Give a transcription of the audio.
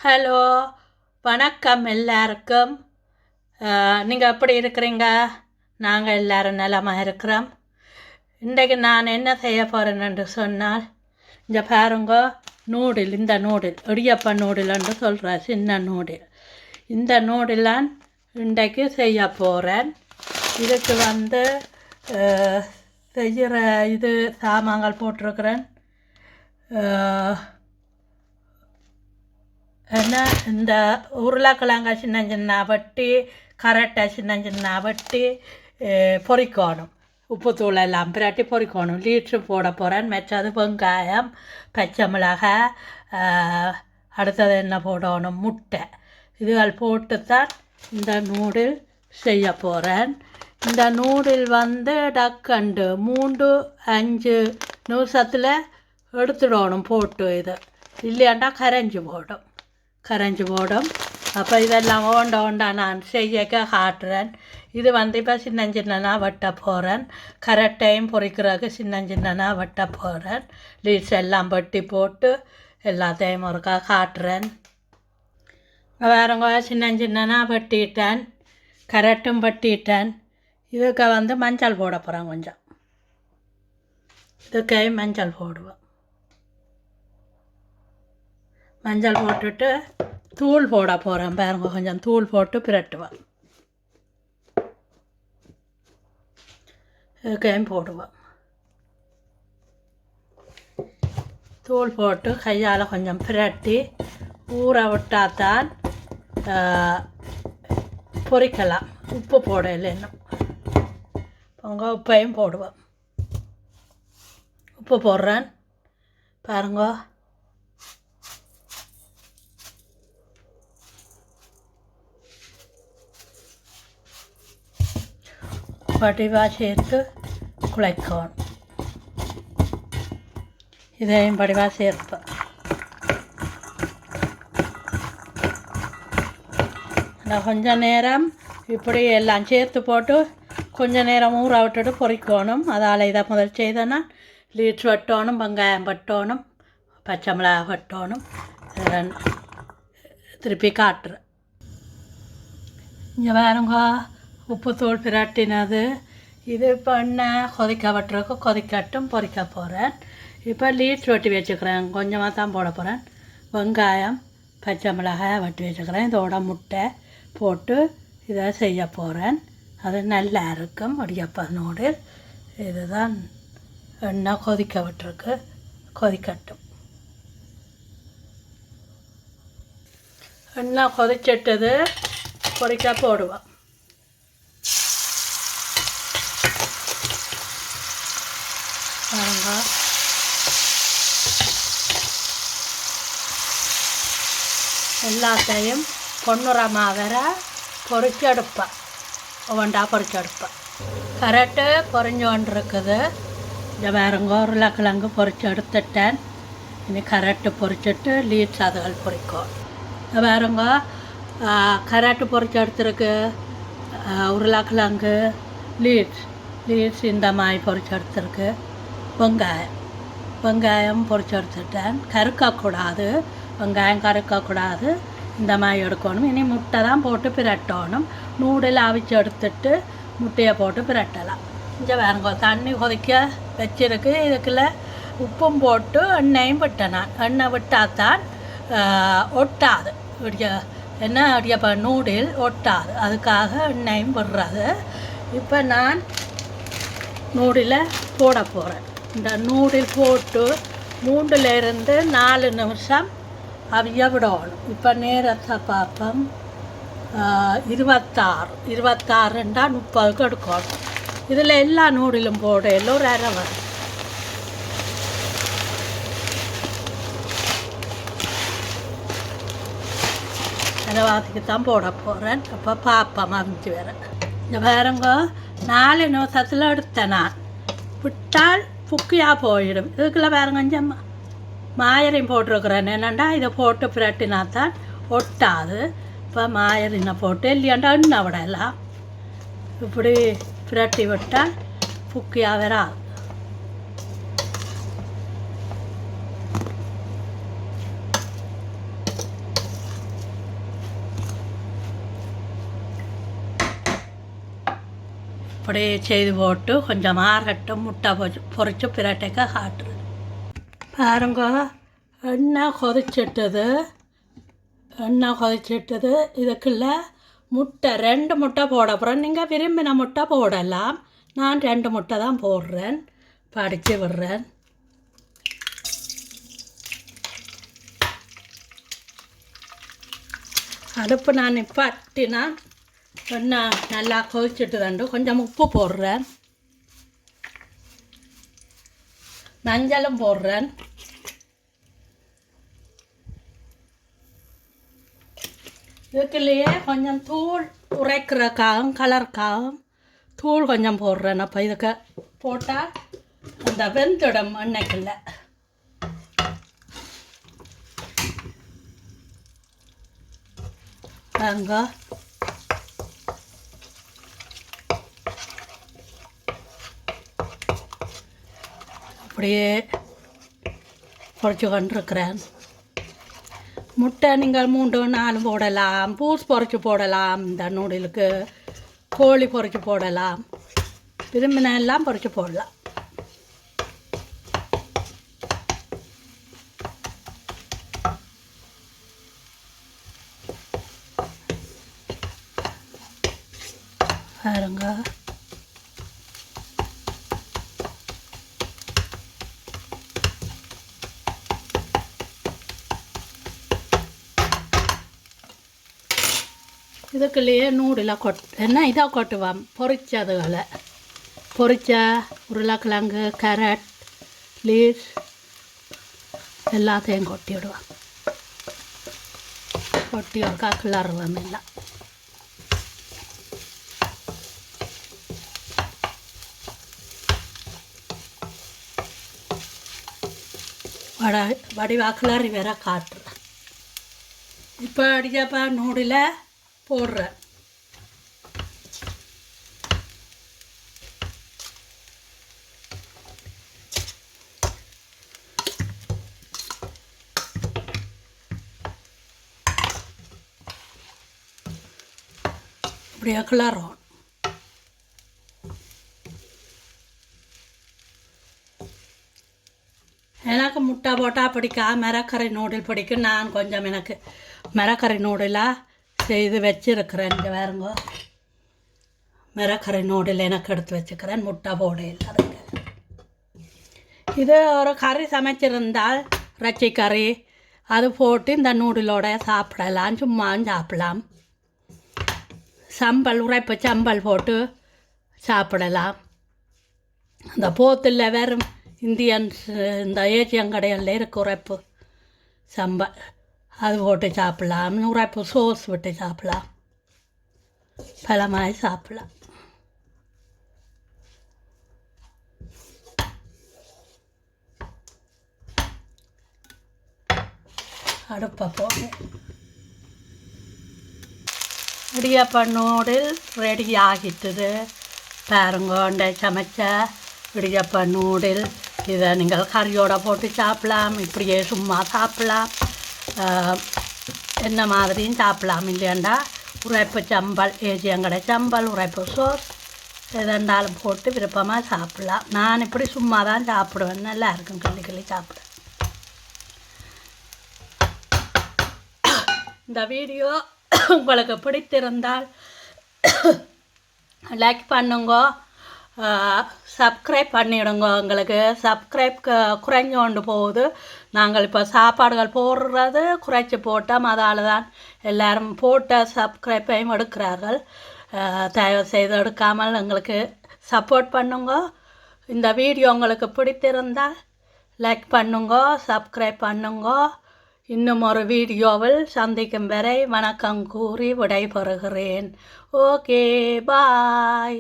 Hello, வணக்கம் எல்லாருக்கும். நீங்கள் எப்படி இருக்கிறீங்க? நாங்கள் எல்லோரும் நலமாக இருக்கிறோம். இன்றைக்கு நான் என்ன செய்ய போகிறேன்னு சொன்னால், இந்த பாருங்க, நூடில், இந்த நூடில் இடியப்ப நூடில்ன்னு சொல்கிறேன், சின்ன நூடில். இந்த நூடிலான் இன்றைக்கு செய்ய போகிறேன். இதுக்கு செய்கிற இது சாமான்கள் போட்டிருக்கிறேன். ஏன்னா இந்த உருளைக்கிழங்க சின்ன சின்ன வெட்டி, கரட்டை சின்ன சின்ன வெட்டி பொரிக்கணும். உப்புத்தூள் எல்லாம் பிரட்டி பொரிக்கணும். லீட்ரு போட போகிறேன். மற்றது வெங்காயம், பச்சை மிளகாய், அடுத்தது என்ன போடணும், முட்டை, இதுகள் போட்டுத்தான் இந்த நூடில் செய்ய போகிறேன். இந்த நூடில் டக்கண்டு 3-5 நிமிஷத்தில் எடுத்துடணும் போட்டு. இது இல்லையாண்டா கரைஞ்சி போடும். அப்போ இதெல்லாம் ஓண்டா நான் செய்யக்க காட்டுறேன். இது இப்போ சின்ன சின்னனாக வெட்ட போகிறேன். கரெக்டையும் பொரிக்கிறதுக்கு சின்ன சின்னனாக வெட்ட போகிறேன். லீட்ஸ் எல்லாம் வெட்டி போட்டு எல்லாத்தையும் ஒருக்கா காட்டுறேன். வேறங்க சின்ன சின்னனாக வெட்டிட்டேன், கரெக்டும் வெட்டிட்டேன். இதுக்கு மஞ்சள் போட போகிறேன். கொஞ்சம் இதுக்கே மஞ்சள் போடுவேன். மஞ்சள் போட்டுட்டு தூள் போட போகிறேன். பாருங்க, கொஞ்சம் தூள் போட்டு பிரட்டுவேன். இதுக்கையும் போடுவேன். தூள் போட்டு கையால் கொஞ்சம் பிரட்டி ஊற விட்டால்தான் பொரிக்கலாம். உப்பு போட இல்லைன்னு உப்பையும் போடுவேன். உப்பு போடுறேன். பாருங்க, வடிவாக சேர்த்து குழைக்கணும். இதையும் வடிவாக சேர்ப்பேன். நான் கொஞ்ச நேரம் இப்படி எல்லாம் சேர்த்து போட்டு கொஞ்ச நேரம் ஊற விட்டுட்டு பொரிக்கணும். அதால் இதை முதல் செய்தேன்னா லீட்ஸ் வெட்டணும், வெங்காயம் வெட்டணும், பச்சை மிளகாய் வெட்டணும். திருப்பி காட்டுறேன். இங்கே பாருங்க, உப்புத்தூள் பிரட்டினது. இது இப்போ எண்ணெய் கொதிக்க விட்டுருக்கு. கொதிக்கட்டும், பொரிக்க போகிறேன். இப்போ லீட்ஸ் வெட்டி வச்சுக்கிறேன். கொஞ்சமாக தான் போட போகிறேன். வெங்காயம், பச்சை மிளகாய் வெட்டி வச்சுக்கிறேன். இதோட முட்டை போட்டு இதை செய்ய போகிறேன். அது நல்லா இருக்கும் இடியப்ப நூடில். இதுதான் எண்ணெய் கொதிக்க விட்டுருக்கு. கொதிக்கட்டும். எண்ணெய் கொதிச்சிட்டது, பொரிக்க போடுவேன். பாருங்க, எல்லாத்தையும் பொன்னுரமாக வர பொரிச்செடுப்பேன். ஒவ்வொன்றா பொரிச்செடுப்பேன். கரெக்டு பொரிஞ்சு கொண்டிருக்குது. இந்த பாருங்க, உருளைக்கிழங்கு பொரிச்சு எடுத்துட்டேன். இனி கரெக்டு பொரிச்சிட்டு லீட்ஸ் அதுகள் பொரிக்கும். பாருங்க, கரெக்டு பொரிச்சு எடுத்துருக்கு. உருளைக்கிழங்கு, லீட்ஸ் இந்த மாதிரி பொரிச்சு எடுத்துருக்கு. வெங்காயம் பொரிச்சு எடுத்துட்டேன். கருக்கக்கூடாது, வெங்காயம் கருக்கக்கூடாது. இந்த மாதிரி எடுக்கணும். இனி முட்டை தான் போட்டு பிரட்டணும். நூடில் அவிச்சு எடுத்துட்டு முட்டையை போட்டு பிரட்டலாம். இங்கே வேறுங்க, தண்ணி கொதிக்க வச்சிருக்கு. இதுக்குள்ள உப்பும் போட்டு எண்ணெயும் விட்டேன். நான் எண்ணெய் விட்டால் தான் ஒட்டாது. இடியப்ப நூடில் ஒட்டாது. அதுக்காக எண்ணெயும் விடுறது. இப்போ நான் நூடில் போட போகிறேன். இந்த நூடில் போட்டு 3-4 நிமிஷம் அவிய விடணும். இப்போ நேரத்தை பார்ப்போம். 26 30 எடுக்கணும். இதில் எல்லா நூடிலும் போட எல்லோரும் அரை வரும். அரைவாசிக்கு தான் போட போகிறேன். அப்போ பார்ப்போம் அவிஞ்சு வேறு. இந்த பாருங்க, 4 நிமிஷத்தில் எடுத்தேன். நான் விட்டால் புக்கியாக போயிடும். இதுக்குள்ள பாருங்க, கொஞ்சம் மாயரையும் போட்டிருக்கிறேன். என்னென்னா இதை போட்டு பிரட்டினா தான் ஒட்டாது. இப்போ மாயரினை போட்டு இல்லையாண்டா எண்ணெய் விடலாம். இப்படி பிரட்டி விட்டால் புக்கியாக வராது. இப்படி செய்து போட்டு கொஞ்சம் ஆறட்டும் முட்டை பொரிச்சு பிரட்டைக்க காட்டுறேன். பாருங்க, எண்ணெய் கொதிச்சிட்டது. இதுக்குள்ள முட்டை 2 முட்டை போட போகிறேன். நீங்கள் விரும்பின முட்டை போடலாம். நான் 2 முட்டை தான் போடுறேன். படித்து விடுறேன். அடுப்பு நான் நிப்பாட்டினா எண்ணெய் நல்லா கொதிச்சுட்டு தண்டு கொஞ்சம் உப்பு போடுறேன். மஞ்சளும் போடுறேன். இதுக்குள்ளேயே கொஞ்சம் தூள் உரைக்கிறதுக்காகவும் கலருக்காகவும் தூள் கொஞ்சம் போடுறேன். அப்போ இதுக்கு போட்டால் அந்த வெந்துடும் எண்ணெய்க்குள்ள. பாருங்க, அப்படியே பொரிச்சு கொண்டிருக்கிறேன். முட்டை நீங்கள் 3-4 போடலாம். பூஸ் பொரிச்சு போடலாம். இந்த நூடுலுக்கு கோழி பொரிச்சு போடலாம். விரும்பின எல்லாம் பொரிச்சு போடலாம். பாருங்க, இதுக்குள்ளேயே நூடில் என்ன இதாக கொட்டுவான் பொரிச்சதுகளை. பொரிச்ச உருளைக்கிழங்கு, கேரட், லீஸ் எல்லாத்தையும் கொட்டி விடுவான். கொட்டி ஒருக்கா கிளறுவேன் எல்லாம். வடிவா கிளறி வேற காட்டுறேன். இப்போ அடிச்சப்பா நூடில் போடுறேன். இப்படியே கிளறும். எனக்கு முட்டை போட்டால் பிடிக்கா, மிரக்கறி நூடுல் பிடிக்கும். நான் கொஞ்சம் எனக்கு மிரக்கறி நூடுலாக செய்து வச்சுருக்கிறேன். இங்கே வேறுங்க, மிரக்கறி நூடுல் எனக்கு எடுத்து வச்சுக்கிறேன். முட்டை போட இல்லை. அதுக்கு இது ஒரு கறி சமைச்சிருந்தால் இறைச்சி கறி அது போட்டு இந்த நூடுலோட சாப்பிடலாம். சும்மாவும் சாப்பிடலாம். சம்பல் உரைப்பு சம்பல் போட்டு சாப்பிடலாம். அந்த போத்தில் வெறும் இந்தியன்ஸ் இந்த ஏசியன் கடைகளில் இருக்க உரைப்பு சம்பல் அது போட்டு சாப்பிடலாம். உரைப்பு சோஸ் விட்டு சாப்பிடலாம். பழமாய் சாப்பிடலாம். அடுப்பை போட்டு இடியாப்பம் நூடுல் ரெடி ஆகிட்டுது. பாருங்க, சமைச்ச இடியாப்பம் நூடுல். இதை நீங்கள் கறியோடு போட்டு சாப்பிடலாம். இப்படியே சும்மா சாப்பிடலாம். என்ன மாதிரியும் சாப்பிடலாம். இல்லையாண்டா உரைப்பு சம்பல், ஏசியங்கடை சம்பல், உரைப்பு சோஸ் எதெண்டாலும் போட்டு விருப்பமாக சாப்பிடலாம். நான் இப்படி சும்மா தான் சாப்பிடுவேன். நல்லா இருக்கும். கிள்ளி சாப்பிட. இந்த வீடியோ உங்களுக்கு பிடித்திருந்தால் லைக் பண்ணுங்க, சப்ஸ்கிரைப் பண்ணிவிடுங்க. எங்களுக்கு சப்ஸ்கிரைப் குறைஞ்சு கொண்டு போகுது. நாங்கள் இப்போ சாப்பாடுகள் போடுறது குறைச்சி போட்டோம். அதால் தான் எல்லோரும் போட்ட சப்ஸ்கிரைப்பையும் எடுக்கிறார்கள். தயவு செய்து எடுக்காமல் எங்களுக்கு சப்போர்ட் பண்ணுங்க. இந்த வீடியோ உங்களுக்கு பிடித்திருந்தால் லைக் பண்ணுங்க, சப்ஸ்கிரைப் பண்ணுங்க. இன்னும் ஒரு வீடியோவில் சந்திக்கும் வரை வணக்கம் கூறி விடைபெறுகிறேன். ஓகே, பாய்.